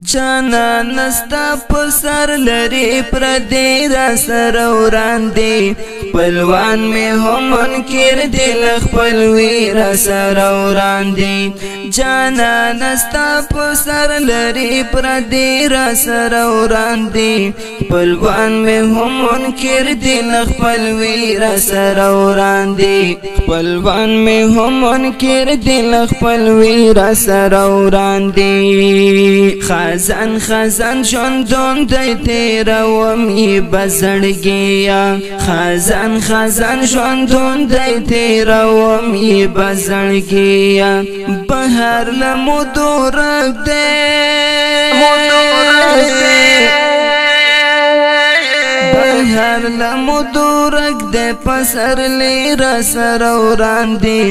جانا نستا پسر لری پردی را سر وراندی پلوان می هم منکر دل خپلوی را سر وراندی جانا نستا پسر لری پردی را سر وراندی پلوان می هم منکر دل خپلوی را سر وراندی پلوان می هم منکر دل خپلوی را سر وراندی خزان خزان ژوندون دی تیرومې بزړګیا خزان خزان ژوندون دی تیرومې بزړګیا بهر لمودو رګ دی بهر لمودو رګ دی پسر لرا سر وراندی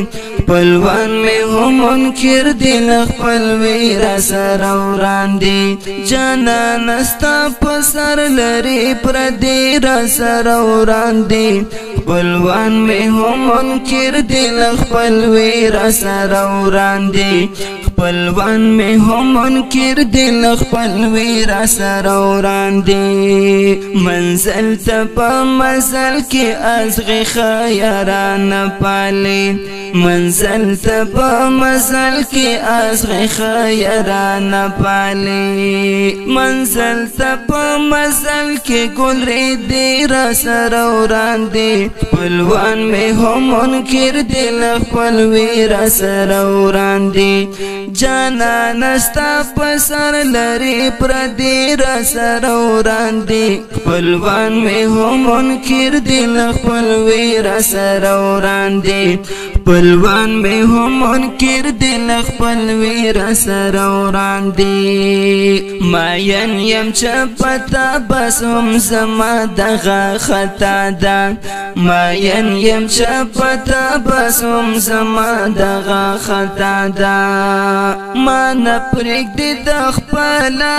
پلوان می هم منکر دل خپلوی را سر وراندی جانا نستا پسر لری پردی را سر وراندی پلوان می هم منکر دل خپلوی را سر وراندی پلوان می هم منکر دل خپلوی را سر وراندی منزل تپا مزل کی ازغی خیران پالی منزل تپا مزل کی ازغی خیران پالی منزل تپا مزل کی گل ریدی را سر وراندی پلوان می هم منکر دل خپلوی را سر وراندی جانا نستا پسر لری پردی را سر وراندی پلوان می هم منکر دل خپلوی را سر وراندی پلوان می هم منکر دل خپلوی را سر وراندی ماین یم چپتا بس هم زما دغه خطا ده ماین یم چپتا بس هم زما دغه خطا ده ما نه پرېږدي د خپله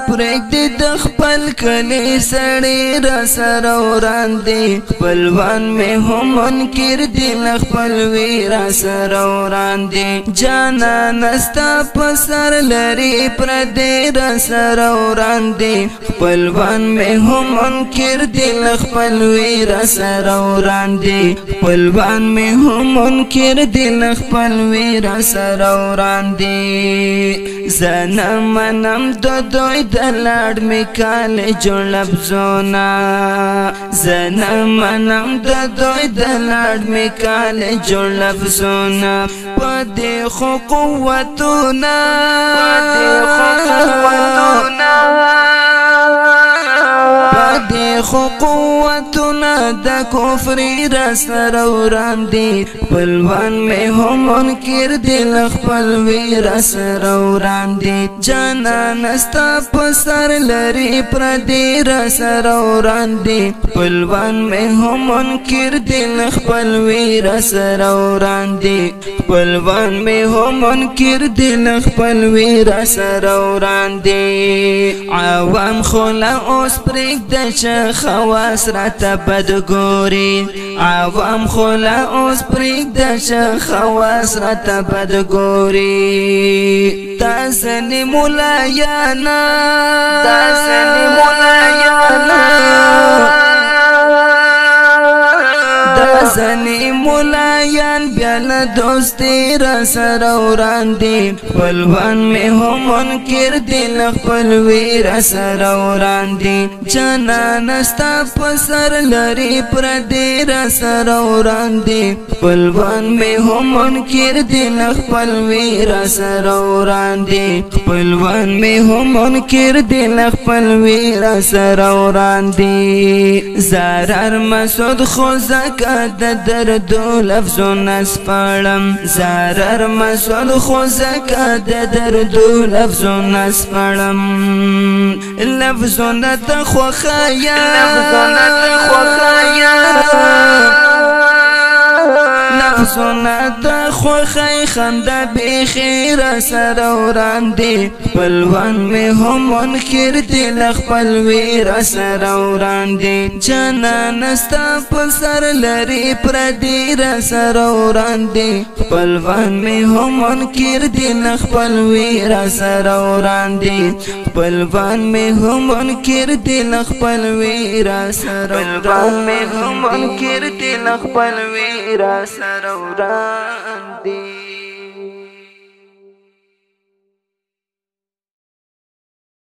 پرېږدي د خپل کلی سړی را سر وراندی خپلوان می هم منکر دل خپلوی را سر وراندی جانا نستا پسر لری پردی را سر وراندی خپلوان می هم منکر دل خپلوی را سر وراندی خپلوان می هم منکر دل خپلوی را سر وراندی زنه منم دوی د لاړ می کال جوړ لفظونه زنه منم دوی د لاړ می کال جوړ لفظونه پدې خو قوتونه پدې خو قوتونه د کفر را سر وراندي پلوان می هم منکر دل خپلوی را سر وراندي جانا نستا پسر لری پردی را سر وراندی پلوان می هم منکر دل خپلوی را سر وراندی پلوان می هم منکر دل خپلوی را سر وراندی عوام خلا اوس پرېږده چې خواص راته بدګوري عوام خلا اوس پرېږده چې خواص راته بدګوري دا ځنې ملایانه زنی ملایان بیاله دوستی را سر وراندی پلوان می هم منکر دل خپلوی را سر وراندی جانا نستا پسر لری پردی را سر وراندی پلوان می هم منکر دل خپلوی را سر وراندی پلوان می هم منکر دل خپلوی را سر وراندی زرر مسعود خوزک د دردو لفظونه سپړم زرر مسعود خوزک د دردو لفظونه سپړم لفظونه ته خوښیا لفظونه ته خوښی خنده بیخي راسره وړاندې خپلوان مې هم منکر دي له خپلوي راسره وړاندې جانانه ستا په سر لري پردي راسره وړاندې خپلوان مې هم منکر دي له خپلوي راسره وړاندې خپلوان مې هم منکر دي له خپلوي راسره وړاندې خپلوان مې هم منکر دي له خپلوي راسره وړاندې